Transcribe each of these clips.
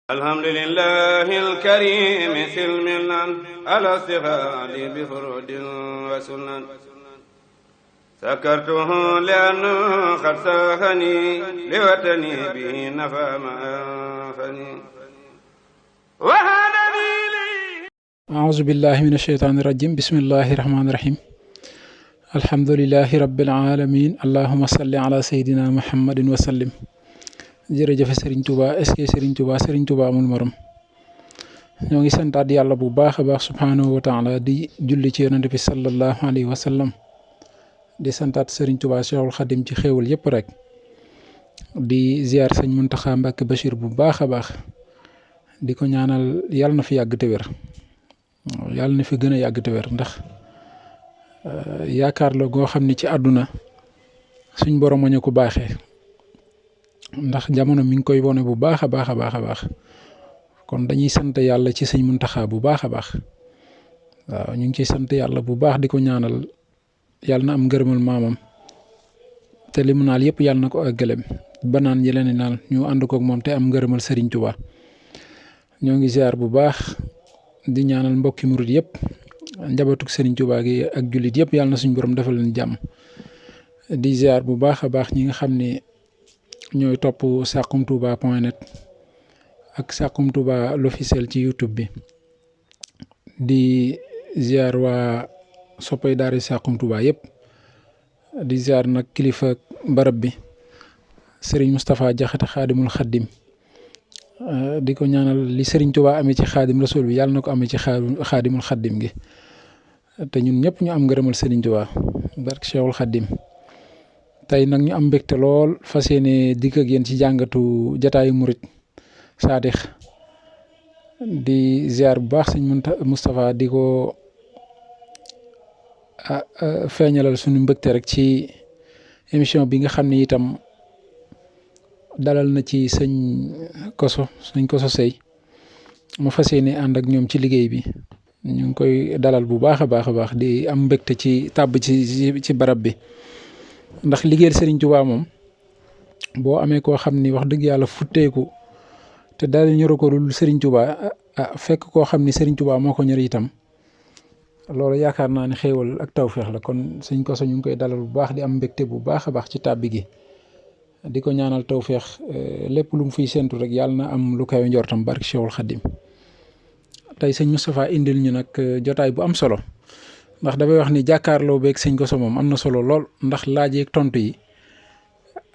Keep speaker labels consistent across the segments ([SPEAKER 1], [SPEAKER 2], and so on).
[SPEAKER 1] alhamdulillahi alkarimi silmilan ala stighaali bi furudin wa sunan sakartuhu lianna qad saxani liwatani bihi nafa ma anfani wa hadani li
[SPEAKER 2] a'uuzu billahi min asheytaani rajim bismillahi rahmaani rahim alhamdulillahi rabbil alamin allahumma salli ala sayyidina muhammadin wa sallim. jërëjëf Serigne Touba est-ce que Serigne Touba amul morom ñoo ngi santaat yàlla bu baax a baax subhaanahu wa taala di julli ci yonent bi sallallahu alayhi wa sallam di santaat Serigne Touba Cheikhul Khadim ci xéewal yëpp rek di ziar sëñ Muntaxa Mbàkke Bachir bu baax a baax di ko ñaanal yàlla na fi yàgg te wér yàlla na fi gën a yàgg te wér ndax yaakaar la goo xam ne ci àdduna suñ borom a ñu ko baaxee. ndax jamono mi ngi koy wone bu baax a baax kon dañuy sant yàlla ci sëñ Muntaxa bu baax a baax waaw ñu ngi ciy sant yàlla bu baax di ko ñaanal yàlla na am ngërëmal maamam te li mu naal yëpp yàlla na ko àggaleem ba naan ñi leen naal ñu ànd kook moom te am ngërëmal Serigne Touba. ñoo ngi ziar bu baax di ñaanal mbokki murit yëpp njabootug Serigne Touba gi ak jullit yëpp yàlla na suñu borom defal leen jàmm di ziar bu baax a baax ñi nga xam ne ñooy topp saxumtouba.net ak Saxum Touba l'officiel ci YouTube bi di ziar waa soppay daari Saxum Touba yëpp di ziar nag kilifa barab bi Serigne Moustapha Jaxate xaadimul xaddim di ko ñaanal li Serigne Touba amee ci xaadim rasul bi yàlla na ko amee ci xaadimul xaddim gi te ñun ñëpp ñu am ngërëmal Serigne Touba barke Cheikhul Xaddim. tey nag ñu am mbégte lool fas yéene dikk ak yéen ci jàngatu jataayu murit saadix di ziar bu baax sëñ Moustapha di ko feeñalal suñu mbégte rek ci émission bi nga xam ne itam dalal na ci sëñ Koso Sey ma fas yéene ànd ak ñoom ci liggéey bi ñu ngi koy dalal bu baax a baax di am mbégte ci tàbb ci barab bi. ndax liggéeyal Serigne Touba moom boo amee koo xam ni wax dëgg yàlla futteeku te daal ñoru ko lu Serigne Touba fekk koo xam ni Serigne Touba moo ko ñor itam loolu yaakaar naa ne xéewal ak tawféex la kon sëñ Koso ñu ngi koy dalal bu baax di am mbégte bu baax a baax ci tàbbi gi di ko ñaanal tawféex lépp lu mu fiy séntu rek yàlla na am lu kawe njortam barke Cheikhul Khadim. tey sëñ Moustapha indil ñu nag jotaay bu am solo. ndax dafay wax ni jàkkaarloo beeg sëñ Koso moom am na solo lool ndax laaj yeeg tontu yi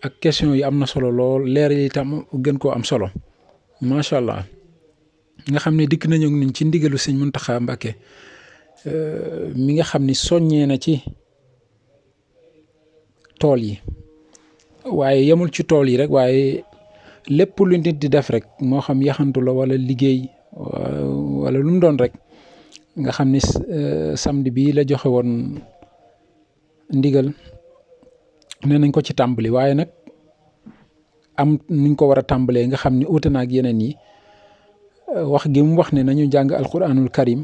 [SPEAKER 2] ak question yi am na solo lool leer yi itam gën koo am solo macha allah nga xam ne dikk nañu niñ ci ndigalu sëñ Muntaxa Mbàkke mi nga xam ni soññee na ci tool yi waaye yemul ci tool yi rek waaye lépp lu nit di def rek moo xam yaxantu la wala liggéey wala lu mu doon rek. nga xam ni samedi bii la joxe woon ndigal nee nañ ko ci tàmbali waaye nag am nuñ ko war a tàmbalee nga xam ni uute na ak yeneen yi wax gi mu wax ne nañu jàng alquranul karim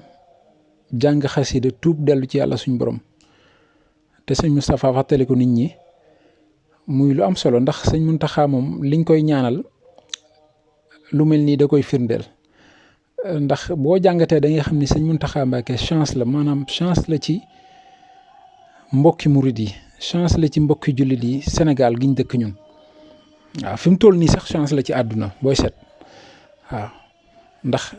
[SPEAKER 2] jàng xasida tuub dellu ci yàlla suñ borom te sëñ Moustapha fàttali ko nit ñi muy lu am solo ndax sëñ Muntaxa moom liñ koy ñaanal lu mel nii da koy firndeel. ndax boo jàngatee da nga xam ni sëñ Muntaxa Mbàkke chance la maanaam chance la ci mbokki murid yi chance la ci mbokki jullit yi Sénégal giñ dëkk ñun waaw fi mu toll nii sax chance la ci àdduna booy set waaw ndax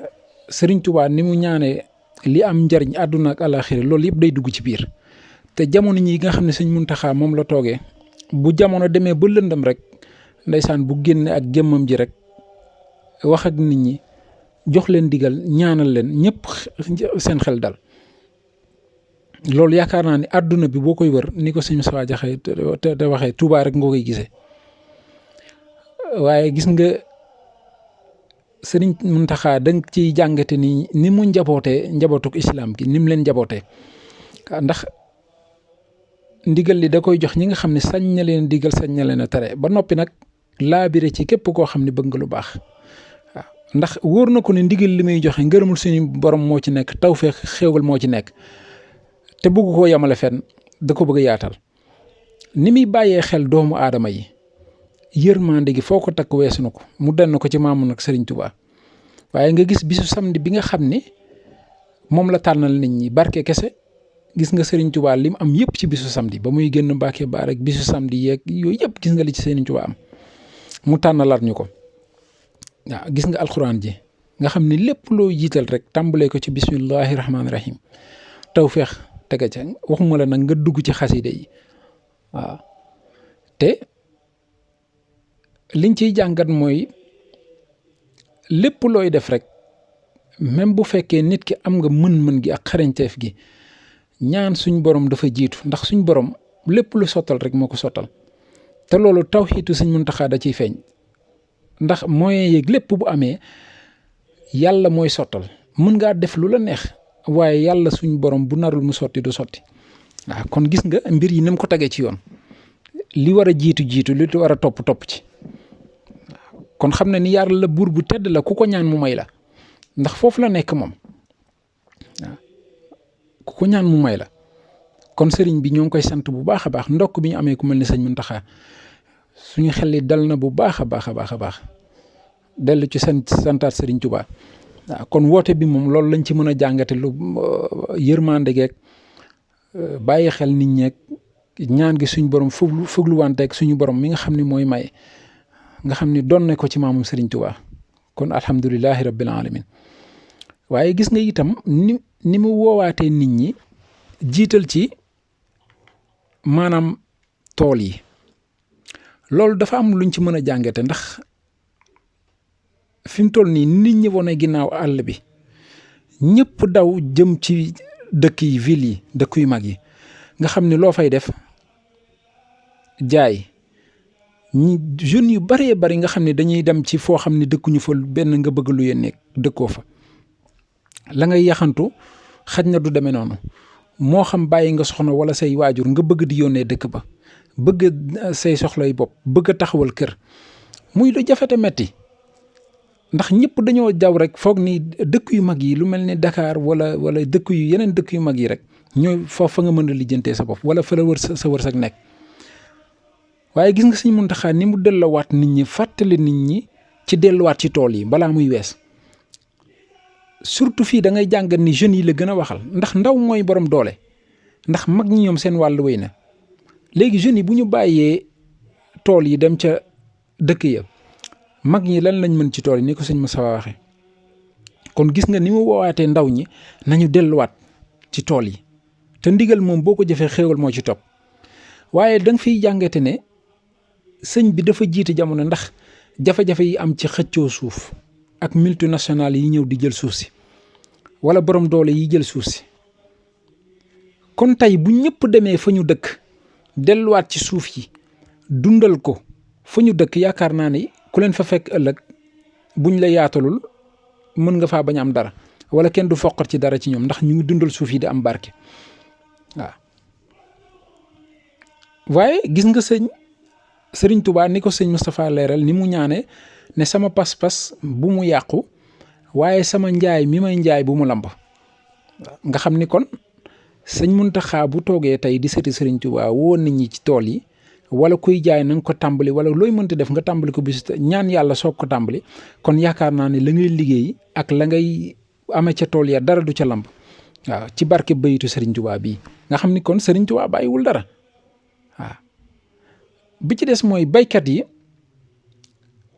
[SPEAKER 2] Serigne Touba ni mu ñaanee li am njariñ àdduna ak àlaxira loolu yëpp day dugg ci biir te jamono ñi nga xam ne sëñ Muntaxa moom la toogee bu jamono demee ba lëndam rek ndeysaan bu génne ak jëmmam ji rek wax ak nit ñi. jox leen digal ñaanal leen ñëpp seen xel dal loolu yaakaar naa ni àdduna bi boo koy wër ni ko sëñ Moustapha Jaxate te waxee Touba rek nga koy gisee waaye gis nga sëriñ Muntaxa danga ciy jàngate ni mu njabootee njabootuk islam gi ni mu leen njabootee ndax ndigal li da koy jox ñi nga xam ne sañ na leen digal sañ na leen a tere ba noppi nag laabire ci képp koo xam ne bëgg nga lu baax. ndax wóor na ko ne ndigal li muy joxe ngërëmul suñu borom moo ci nekk tawfeex xéewal moo ci nekk te bëgg koo yamale fenn da ko bëgg a yaatal ni muy bàyyee xel doomu aadama yi yërmande gi foo ko takk weesu na ko mu denn ko ci maamu nag Serigne Touba waaye nga gis bisu samedi bi nga xam ni moom la tànnal nit ñi barke kese. gis nga Serigne Touba lim am yëpp ci bisu samedi ba muy génn Mbàkke ba rek bisu samedi yeeg yooyu yëpp gis nga li ci Serigne Touba am mu tànnalaat ñu ko waaw gis nga alxuraan ji nga xam ne lépp loo jiital rek tàmbalee ko ci bismillahi rahmaani rahim tawfeex tega ca waxuma la nag nga dugg ci xasida yi waaw te liñ ciy jàngat mooy lépp looy def rek même bu fekkee nit ki am nga mën-mën gi ak xarañteef gi ñaan suñ borom dafa jiitu ndax suñ borom lépp lu sottal rek moo ko sottal te loolu tawxiitu Sëñ Muntaxa da ciy feeñ ndax moyen yeeg lépp bu amee yàlla mooy sottal mën ngaa def lu la neex waaye yàlla suñ borom bu narul mu sotti du sotti waaw kon gis nga mbir yi ni mu ko tegee ci yoon li war a jiitu li war a topp ci kon xam na ni yàlla buur bu tedd la ku ko ñaan mu may la ndax foofu la nekk moom waaw ku ko ñaan mu may la kon sëriñ bi ñoo ngi koy sant bu baax a baax ndokk bi ñu amee ku mel ni Sëñ Muntaxa suñu xel yi dal na bu baax a baax dellu ci santaat Sëriñ Tuubaa waaw kon woote bi moom loolu lañ ci mën a jàngate lu yërmande geeg bàyyi xel nit ñeeg ñaan gi suñu borom fugluwanteeg suñu borom mi nga xam ne mooy may nga xam ni doon na ko ci maamum Sëriñ Tuubaa kon alhamdulilahi rabbil alamin waaye gis nga itam ni mu woowaatee nit ñi jiital ci maanaam tool yi loolu dafa am luñ ci mën a jàngate ndax fi mu toll nii nit ñi wane ginnaaw àll bi ñëpp daw jëm ci dëkk yi ville yi dëkk yu mag yi nga xam ne loo fay def jaay ñi jeunes yu baree bari nga xam ne dañuy dem ci foo xam ne dëkkuñu fa benn nga bëgg lu yéen nekk dëkkoo fa la ngay yaxantu xaj na du demee noonu moo xam bàyyi nga soxna wala say waajur nga bëgg di yónnee dëkk ba bëgg say soxlay bopp bëgg a taxawal kër muy lu jafete metti ndax ñëpp dañoo jaw rek foog ni dëkk yu mag yi lu mel ni Dakar wala dëkk yu yeneen dëkk yu mag yi rek ñooy foofu fa nga mën a lijjantee sa bopp wala fa la sa wërsëg nekk waaye gis nga Sëñ Muntaxa ni mu delluwaat nit ñi fàttali nit ñi ci delluwaat ci tool yi balaa muy wees surtout fii da ngay jàngat ni jeunes yi la gën a waxal ndax ndaw mooy borom doole ndax mag ñi ñoom seen wàllu wéy na léegi jeunes yi bu ñu bàyyee tool yi dem ca dëkk ya mag ñi lan lañ mën ci tool yi ni ko sëñ Moussa waxee kon gis nga ni mu woowaatee ndaw ñi nañu delluwaat ci tool yi te ndigal moom boo ko jëfee xéewal moo ci topp waaye da nga fiy jàngate ne sëñ bi dafa jiite jamono ndax jafe-jafe yi am ci xëccoo suuf ak multinationales yi ñëw di jël suuf si wala borom doole yi jël suuf si kon tey bu ñëpp demee fa ñu dëkk delluwaat ci suuf yi dundal ko fa ñu dëkk yaakaar naa ni ku leen fa fekk ëllëg buñ la yaatalul mën nga faa bañ am dara wala kenn du foqat ci dara ci ñoom ndax ñu ngi dundal suuf yi di am barke waaw waaye gis nga Sëriñ Tuubaa ni ko sëñ Moustapha leeral ni mu ñaane ne sama pas-pas bu mu yàqu waaye sama njaay mi may njaay bu mu lamb nga xam ni kon sëñ Muntaxa bu toogee tey di sëti Sëriñ Tuubaa woo nit ñi ci tool yi wala kuy jaay na nga ko tàmbali wala looy mënti def nga tàmbali ko bis ñaan yàlla soog ko tàmbali kon yaakaar naa ne la ngay liggéey ak la ngay amee ca tool ya dara du ca lamb waaw ci barke bayitu Sëriñ Tuubaa bii nga xam ni kon Sëriñ Tuubaa bàyyiwul dara waaw bi ci des mooy baykat yi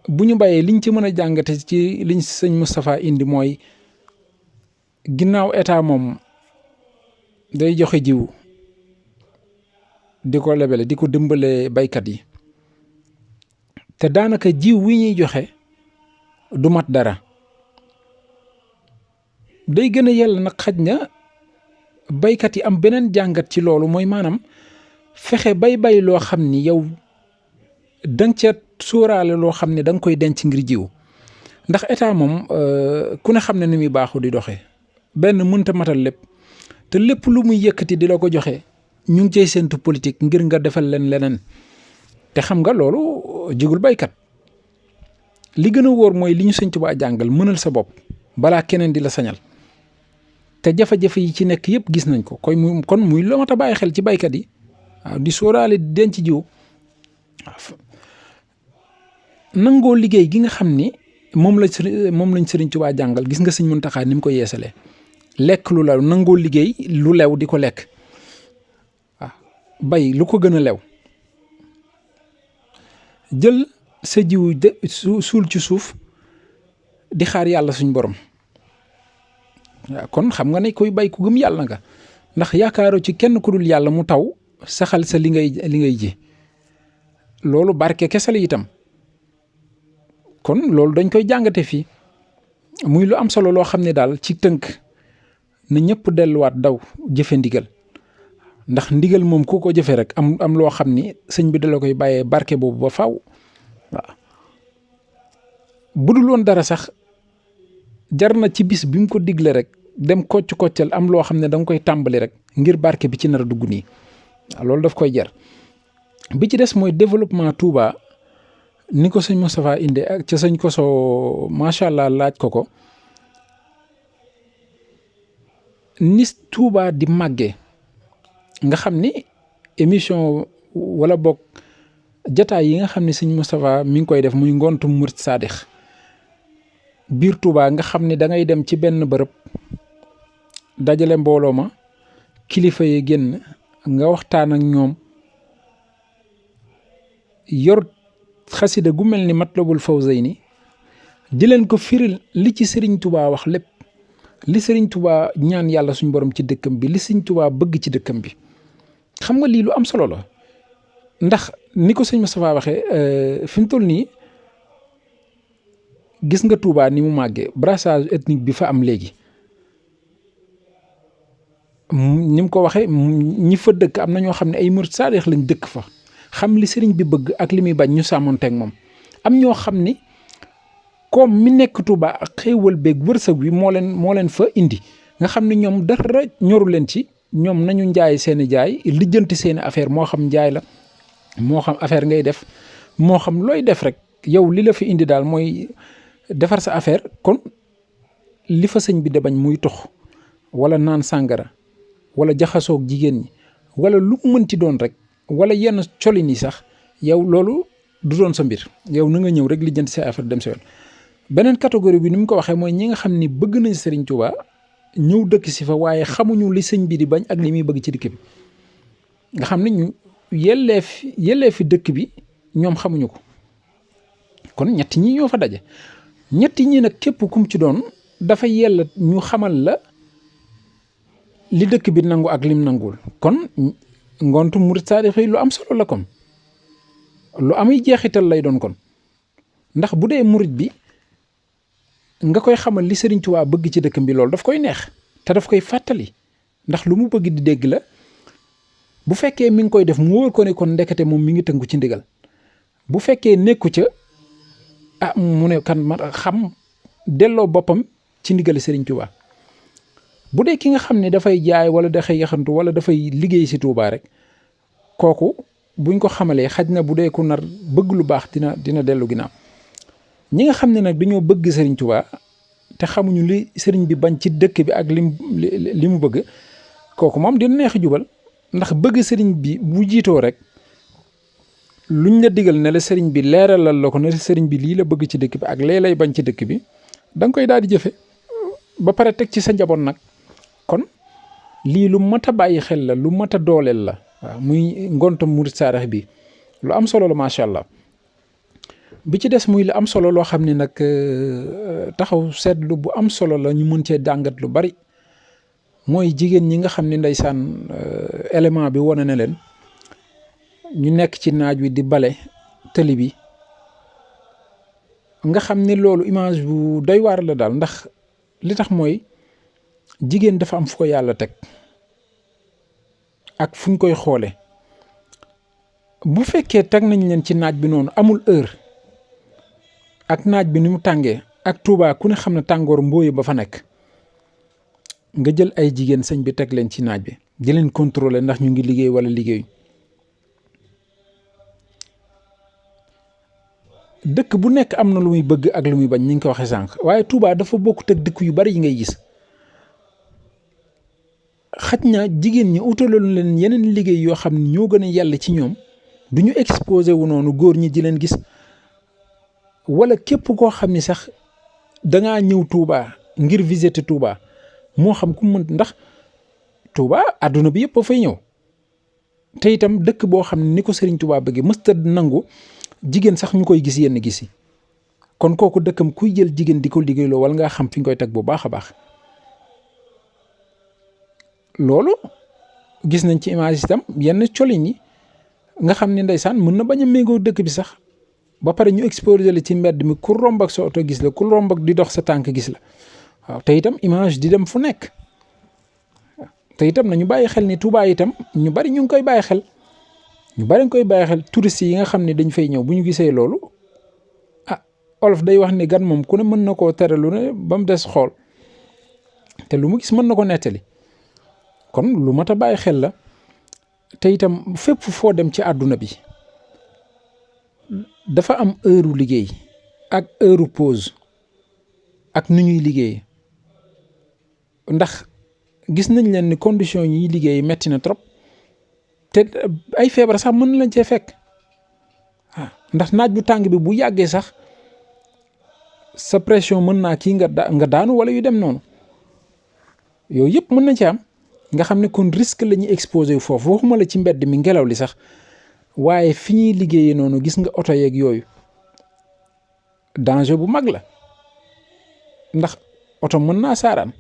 [SPEAKER 2] bu ñu bayee liñ ci mën a jàngate ci liñ sëñ Moustapha indi mooy ginnaaw état moom day joxe jiw di ko lebele di ko dimbale baykat yi te daanaka jiw wi ñuy joxe du mat dara day gën a yell nag xaj na baykat yi am beneen jàngat ci loolu mooy maanaam fexe bay loo xam ni yow danga ca sóoraale loo xam ne da nga koy denc ngir jiw ndax état moom ku ne xam ne ni muy baaxu di doxee benn mënta matal lépp te lépp lu muy yëkkati di la ko joxe ñu ngi cay séntu politique ngir nga defal leen leneen te xam nga loolu jigul baykat li gën a wóor mooy li ñu Sëñ Tuubaa jàngal mënal sa bopp balaa keneen di la sañal te jafe-jafe yi ci nekk yëpp gis nañ ko kon muy loo mat a bàyyi xel ci baykat yi waaw di sóoraale di denc jiw nangoo liggéey gi nga xam ni moom lañ Sëriñ Tuubaa jàngal. Gis nga Sëñ Muntaxaa ni mu ko yeesalee lekk lu lew, nangoo liggéey lu lew di ko lekk. waaw bay lu ko gën a lew, jël sa jiwu suul ci suuf di xaar yàlla suñ borom. waaw kon xam nga ne kuy bay ku gëm yàlla nga, ndax yaakaaroo ci kenn ku dul yàlla mu taw saxal sa li ngay ji. loolu barke kese la itam. kon loolu dañ koy jàngate fii muy lu am solo loo xam ne daal ci tënk na ñëpp delluwaat daw jëfe ndigal, ndax ndigal moom ku ko jëfe rek am loo xam ni sëñ bi dala koy bàyyee barke boobu ba faw. waaw bu dul woon dara sax jar na ci bis bi mu ko digle rek dem koccal am loo xam ne da nga koy tàmbali rek ngir barke bi ci nar a dugg nii. waaw loolu daf koy jar. bi ci des mooy développement Touba ni ko sëñ Moustapha inde ak ca sëñ Koso macha allah laaj ko ni Touba di màggee nga xam ni émission wala boog jataay yi nga xam ne sëñ Moustapha mi ngi koy def muy ngontu murit saadix biir Touba nga xam ni da ngay dem ci benn bërëb dajale mbooloo ma kilifa yi génn nga waxtaan ak ñoom yor xasida gu mel ni Matlabul Fawzayni di leen ko firil li ci Serigne Touba wax lépp, li Serigne Touba ñaan yàlla suñu borom ci dëkkam bi, li Serigne Touba bëgg ci dëkkam bi. xam nga lii lu am solo la, ndax ni ko sëñ Moustapha waxee fi mu toll nii gis nga Touba ni mu màggee, brassage ethnique bi fa am léegi. ni mu ko waxee ñi fa dëkk am na ñoo xam ne ay murit saadix lañ dëkk fa, xam li sëriñ bi bëgg ak li muy bañ ñu sàmmonteeg moom. am ñoo xam ni comme mi nekk Touba ak xéewal beeg wërsëg bi moo leen fa indi, nga xam ne ñoom dara ñoru leen ci, ñoom nañu njaay seeni jaay lijjanti seeni affaire, moo xam njaay la moo xam affaire ngay def moo xam looy def rek yow li la fi indi daal mooy defar sa affaire. kon li fa sëñ bi da bañ muy tox wala naan sàngara wala jaxasoog jigéen ñi wala lu mënti doon rek, wala yenn colin yi sax, yow loolu du doon sa mbir. yow na nga ñëw rek lijjanti sa affaire dem sa yoon. beneen catégorie bi ni mu ko waxee mooy ñi nga xam ni bëgg nañ Serigne Touba ñëw dëkk si fa waaye xamuñu li sëñ bi di bañ ak li muy bëgg ci dëkk bi, nga xam ne ñu yellee fi dëkk bi ñoom xamuñu ko. kon ñetti ñi ñoo fa daje. ñetti ñi nag képp kum ci doon dafa yella ñu xamal la li dëkk bi nangu ak lim nanguwul. kon ngontu murit saadix yi lu am solo la, kon lu amuy jeexital lay doon. kon ndax bu dee murit bi nga koy xamal li Serigne Touba bëgg ci dëkkam bi, loolu daf koy neex te daf koy fàttali, ndax lu mu bëgg di dégg la. bu fekkee mi ngi koy def mu wóor ko ne kon ndekete moom mi ngi tënku ci ndigal. bu fekkee nekku ca mu ne kan ma xam delloo boppam ci ndigali Serigne Touba. bu dee ki nga xam ne dafay jaay wala dafay yaxantu wala dafay liggéey si Touba rek, kooku buñ ko xamalee xaj na bu dee ku nar bëgg lu baax dina dellu ginnaaw. ñi nga xam ne nag dañoo bëgg Serigne Touba te xamuñu li Serigne bi bañ ci dëkk bi ak li mu bëgg, kooku moom dina neex jubal. ndax bëgg Serigne bi bu jiitoo rek luñ la digal ne la Serigne bi leeralal la ko ne Serigne bi lii la bëgg ci dëkk bi ak lee lay bañ ci dëkk bi, da nga koy daal di jëfe ba pare teg ci sa njaboot nag. kon lii lu mat a bàyyi xel la, lu mat a dooleel la. waaw muy ngontam murit saadix bi lu am solo la macha allah. bi ci des muy lu am solo loo xam ne nag taxaw seetlu bu am solo la, ñu mën cee jàngat lu bari. mooy jigéen ñi nga xam ne ndeysaan élément bi wane na leen ñu nekk ci naaj wi di bale tëli bi, nga xam ne loolu image bu doy waar la daal. ndax li tax mooy jigéen dafa am fu ko yàlla teg ak fu ñu koy xoole. bu fekkee teg nañ leen ci naaj bi noonu amul heure ak naaj bi ni mu tàngee ak Touba ku ne xam ne tàngoor mbooyu ba fa nekk, nga jël ay jigéen sëñ bi teg leen ci naaj bi di leen contrôler ndax ñu ngi liggéey wala liggéeyu. dëkk bu nekk am na lu muy bëgg ak lu muy bañ, ni nga ko waxee sànq, waaye Touba dafa bokkut ak dëkk yu bari yi ngay gis. xaj na jigéen ñi utaloon leen yeneen liggéey yoo xam ne ñoo gën a yàlla ci ñoom, du ñu exposé wu noonu góor ñi di leen gis, wala képp koo xam ni sax dangaa ñëw Touba ngir visiter Touba moo xam ku mën ndax Touba àdduna bi yëpp a fay ñëw te itam dëkk boo xam ne ni ko Serigne Touba bëggee mësta nangu jigéen sax ñu koy gis yenn gis yi kon kooku dëkkam kuy jël jigéen di ko liggéeyloo wala ngaa xam fi nga koy teg bu baax a baax loolu gis nañ ci image itam yenn colin yi nga xam ne ndeysaan mën na bañ a méngoo dëkk bi sax ba pare ñu exposé la ci mbedd mi ku romb ak sa oto gis la ku romb ak di dox sa tànk gis la waaw te itam image di dem fu nekk te itam nañu bàyyi xel ni Touba itam ñu bari ñu ngi koy bàyyi xel ñu bari nga koy bàyyi xel touristes yi nga xam ne dañ fay ñëw bu ñu gisee loolu ah olof day wax ni gan moom ku ne mën na koo tere lu ne ba mu des xool te lu mu gis mën na ko nettali kon lu mat a bàyyi xel la te itam fépp foo dem ci àdduna bi dafa am heure liggéey ak heure pause ak nu ñuy liggéey ndax gis nañ leen ni condition yi ñuy liggéey metti na trop te ay feebar sax mën lañ cee fekk ndax naaj bu tàng bi bu yàggee sax sa pression mën naa kii nga daanu wala yu dem noonu yooyu yëpp mën na ci am nga xam ne kon risque la ñuy exposé foofu waxuma la ci mbedd mi ngelaw li sax waaye fi ñuy liggéeyee noonu gis nga oto yeeg yooyu danger bu mag la ndax oto mën naa saaraan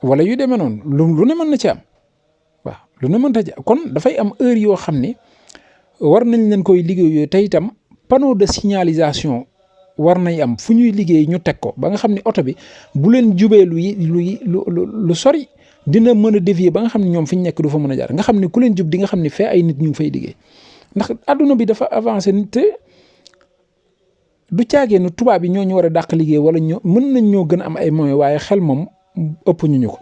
[SPEAKER 2] wala yu demee noonu lu ne mën na ci am waaw lu ne mën na ci am kon dafay am heure yoo xam ne war nañ leen koy liggéey yooyu te itam panneau de signalisation war nay am fu ñuy liggéey ñu teg ko ba nga xam ne oto bi bu leen jubee lu sori dina mën a dévier ba nga xam ne ñoom fi ñu nekk du fa mën a jaar nga xam ne ku leen jub di nga xam ne fee ay nit ñu ngi fay liggéey ndax adduna bi dafa avancé te du caagee nu tubaab yi ñoo ñu war a dàq liggéey wala mën nañ ñoo gën a am ay moyens waaye xel moom ëpp ñu ko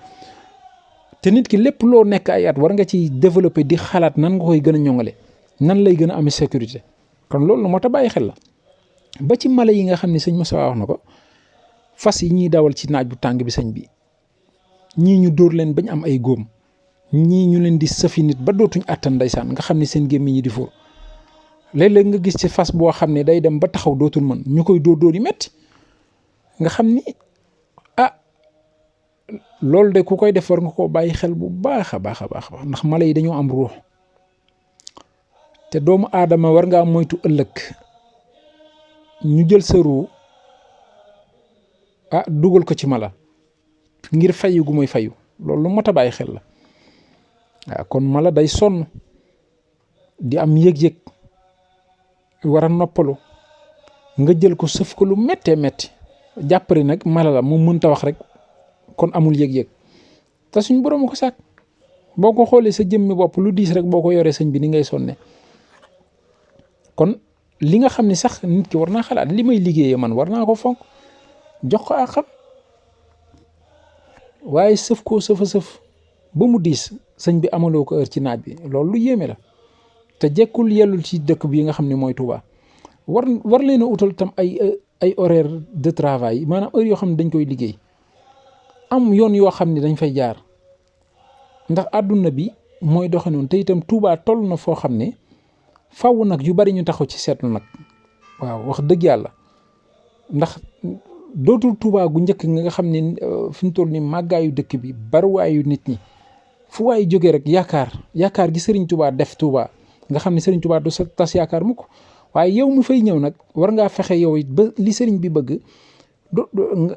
[SPEAKER 2] te nit ki lépp loo nekk ay at war nga ci développer di xalaat nan nga koy gën a ñoŋale nan lay gën a amee sécurité kon loolu moo tax bàyyi xel la ba ci mala yi nga xam ne sëñ Moussa wax na ko fas yi ñuy dawal ci naaj bu tàng bi sëñ bi ñii ñu dóor leen bañ am ay góom ñii ñu leen di sëfi nit ba dootuñ àttan ndeysaan nga xam ne seen gémmiñ ñi di fóor léeg-léeg nga gis ci fas boo xam ne day dem ba taxaw dootul mën ñu koy dóor yi metti nga xam ni loolu de ku koy def war nga koo bàyyi xel bu baax a baax ndax mala yi dañoo am ruux te doomu aadama war ngaa moytu ëllëg ñu jël sa ruu dugal ko ci mala ngir fayu gu muy fayu loolu lu mot a bàyyi xel la waaw kon mala day sonn di am yëg-yëg war a noppalu nga jël ko sëf ko lu méttee métti jàppari nag mala la moom mënta wax rek kon amul yëg-yëg te suñ borom ko sàkk boo ko xoolee sa jëmmi bopp lu diis rek boo ko yoree sëñ bi ni ngay sonne kon li nga xam ne sax nit ki war naa xalaat li may liggéeyee man war naa ko fonk jox ko ak xam waaye sëf koo sëf ba mu diis sëñ bi amaloo ko heure ci naaj bi loolu lu yéeme la te jekkul yellul ci dëkk bi nga xam ne mooy Touba war leen a utal tam ay horaire de travail maanaam heure yoo xam ne dañ koy liggéey am yoon yoo xam ne dañ fay jaar ndax àdduna bi mooy doxe noonu te itam Touba toll na foo xam ne faw nag yu bari ñu taxaw ci seetlu nag waaw wax dëgg yàlla ndax dootul Touba gu njëkk nga xam ne fi mu toll ni màggaayu dëkk bi baruwaayu nit ñi fu waay jógee rek yaakaar gi Serigne Touba def Touba nga xam ne Serigne Touba du sa tas yaakaar mukk waaye yow mi fay ñëw nag war ngaa fexe yow it ba li Serigne bi bëgg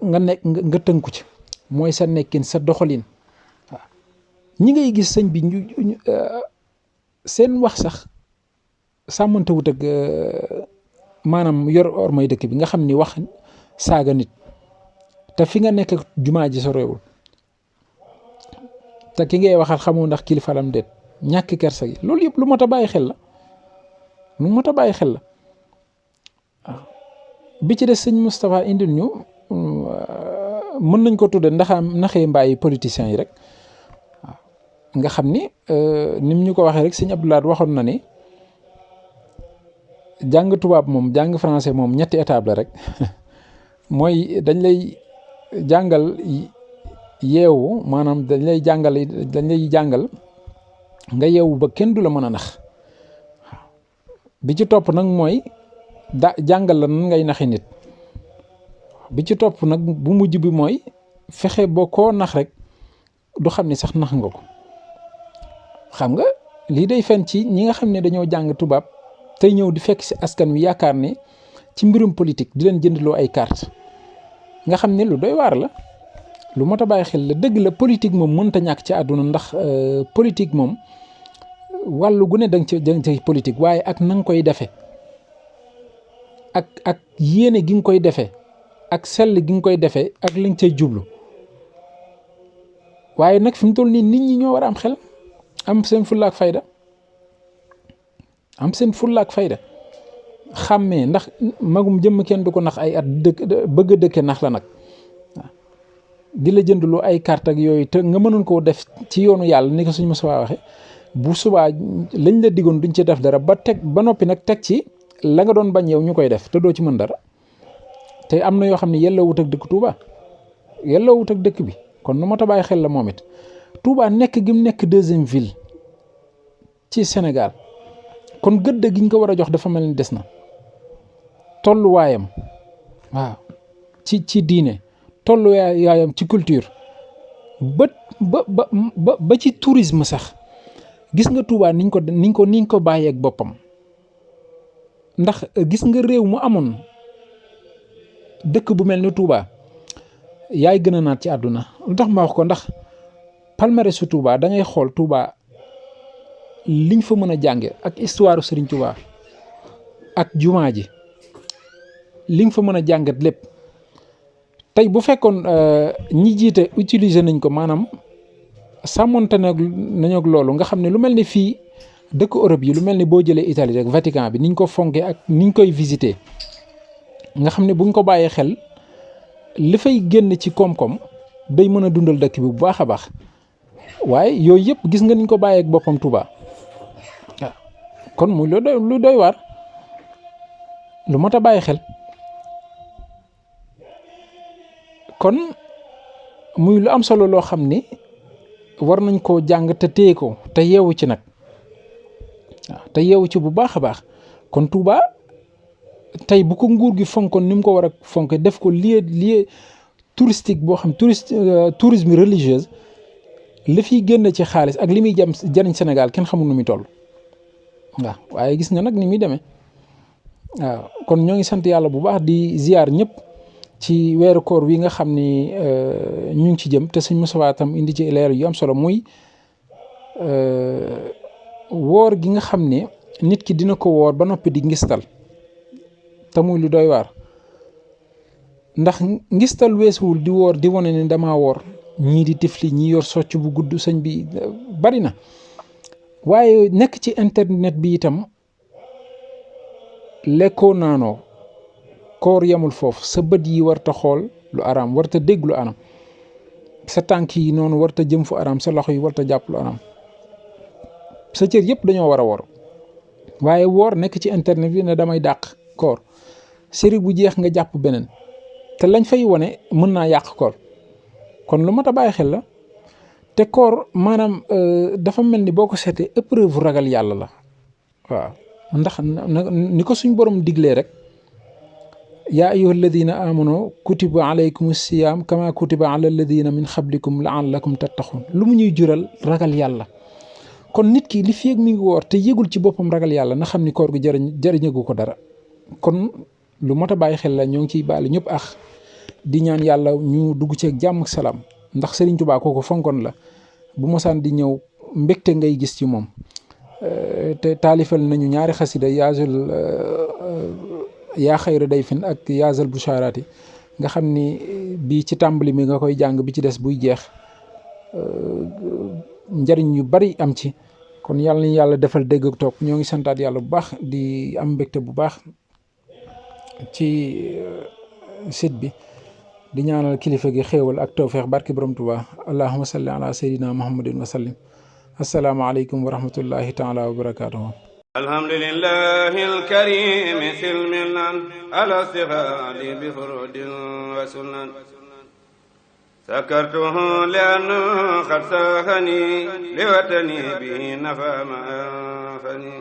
[SPEAKER 2] nga nekk nga tënku ci mooy sa nekkin sa doxalin waaw ñi ngay gis sëñ bi seen wax sax sàmmante wut ak maanaam yor ormay dëkk bi nga xam ni wax saaga nit te fi nga nekk jumaa ji sorewul te ki ngay waxal xamoo ndax kilifa lam déet ñàkk kersa gi loolu yëpp lu mot a bàyyi xel la waaw bi ci des sëñ Moustapha indil ñu mën nañ ko tudde naxee mbàyyi politiciens yi rek waaw nga xam ni nim ñu ko waxee rek sëñ Abdoulaye waxoon na ni jàng tubaab moom jàng français moom ñetti étape la rek mooy dañ lay jàngal yeewu maanaam dañ lay jàngal nga yeewu ba kenn du la mën a nax waaw bi ci topp nag mooy jàngal la nan ngay naxi nit bi ci topp nag bu mujj bi mooy fexe boo koo nax rek du xam ni sax nax nga ko. xam nga lii day fen ci ñi nga xam ne dañoo jàng tubaab tey ñëw di fekk si askan wi yaakaar ne ci mbirum politique di leen jëndloo ay carte nga xam ne lu doy waar la, lu mot a bàyyi xel la. dëgg la politique moom mënta ñàkk ci àdduna, ndax politique moom wàllu gu ne da nga ci politique, waaye ak na nga koy defee ak yéene gi nga koy defee ak sell gi nga koy defee ak li nga cay jublu. waaye nag fi mu toll nii nit ñi ñoo war a am xel, am seen fulla ak fayda xàmmee, ndax magum jëmm kenn du ko nax ay at bëgg a dëkke nax la nag di la jëndloo ay carte ak yooyu, te nga mënoon koo def ci yoonu yàlla ni ko suñu Musaa waxe bu subaa lañ la diggoon duñ ci def dara ba noppi nag teg ci la nga doon bañ yow ñu koy def te doo ci mën dara. te am na yoo xam ne yelloowut ak dëkk Touba, yelloowut ak dëkk bi, kon nu ma ta bàyyi xel la moom it. Touba nekk gi mu nekk deuxième ville ci Sénégal, kon gëdd gi ñu ko war a jox dafa mel ni des na. tolluwaayam waaw ci diine, tolluwaayam ci culture, ba ci tourisme sax. gis nga Touba niñ ko bàyyeeg boppam, ndax gis nga réew mu amoon dëkk bu mel ni Touba yaay gën a naat ci àdduna. lu tax ma wax ko, ndax palmarès su Touba da ngay xool Touba liñ fa mën a jànge ak histoire Serigne Touba ak jumaa ji liñ fa mën a jàngat lépp. tey bu fekkoon ñi jiite utiliser nañ ko, maanaam sàmmonte nañu ak loolu, nga xam ne lu mel ni fii dëkk Europe yi, lu mel ni boo jëlee Italie rek Vatican bi niñ ko fonkee ak niñ koy visiter, nga xam ne buñ ko bàyyee xel li fay génn ci koom-koom day mën a dundal dëkk bi bu baax a baax. waaye yooyu yëpp gis nga niñ ko bàyyeek boppam Touba waaw, kon muy lu doy waar, lu mot a bàyyi xel. kon muy lu am solo loo xam ni war nañ koo jàng te téye ko te yeewu ci nag waaw, te yeewu ci bu baax a baax. kon Touba tey bu ko nguur gi fonkoon ni mu ko war a fonke, def ko lieu touristique boo xam tourisme religieuse, li fiy génn ci xaalis ak li muy jariñ Sénégal kenn xamul nu muy toll waaw. waaye gis nga nag ni muy demee waaw. kon ñoo ngi sant yàlla bu baax di ziar ñëpp ci weeru koor wi nga xam ni ñu ngi ci jëm, te Sëñ Musaa tam indi ci leer yu am solo, muy woor gi nga xam ne nit ki dina ko woor ba noppi di ngistal, te muy lu doy waar. ndax ngistal weesuwul di woor di wane ne damaa woor, ñii di tifli, ñii yor socc bu gudd, sëñ bi bari na. waaye nekk ci internet bi itam lekkoo naanoo, koor yamul foofu. sa bët yi warta xool lu araam, warta dégg lu araam, sa tànk yi noonu warta jëm fu araam, sa loxo yi warta jàpp lu araam, sa cër yëpp dañoo war a woor. waaye woor nekk ci internet bi ne damay dàq koor, série bu jeex nga jàpp beneen, te lañ fay wone mën naa yàq koor. kon lu mat a bàyyi xel la. te koor maanaam dafa mel ni boo ko seetee épreuve ragal yàlla la waaw. ndax ni ko suñ borom diglee rek, yaa ayyuha alladina amanu kutiba alaykum siyam kama kutiba ala alladina min xablikum laallakum tattaxun. lu mu ñuy jural ragal yàlla. kon nit ki li fi mi ngi woor te yëgul ci boppam ragal yàlla na xam ni koor gi jëriñagu ko dara. kon lu mat a bàyyi xel la. ñoo ngi ciy baalu ñëpp di ñaan yàlla ñu dugg ci ak jàmm ak salaam, ndax Serigne Touba kooku fonkoon la. bu mosaan di ñëw mbégte ngay gis ci moom. te taalifal nañu ñaari xasida yaa xayra dayfin ak yaazal bushaaraati, nga xam ni bii ci tàmbali mi nga koy jàng, bi ci des buy jeex njariñ yu bari am ci. kon yàlla nañu yàlla defal dégg ak toog. ñoo ngi santaat yàlla bu baax, di am mbégte bu baax ci site bi, di ñaanal kilifa gi xéewal ak tawfeex barki borom Tuubaa. allahumma salli ala sayyidina muhammadin wa sallim. assalaamu aleykum wa rahmatullahi taala wa barakaatuhu.
[SPEAKER 1] alhamdulillahi alkarim silmilan ala sihadi bi furudin wa sunan sakartuhu lianna qad sahani liwatani bihi nafa ma anfani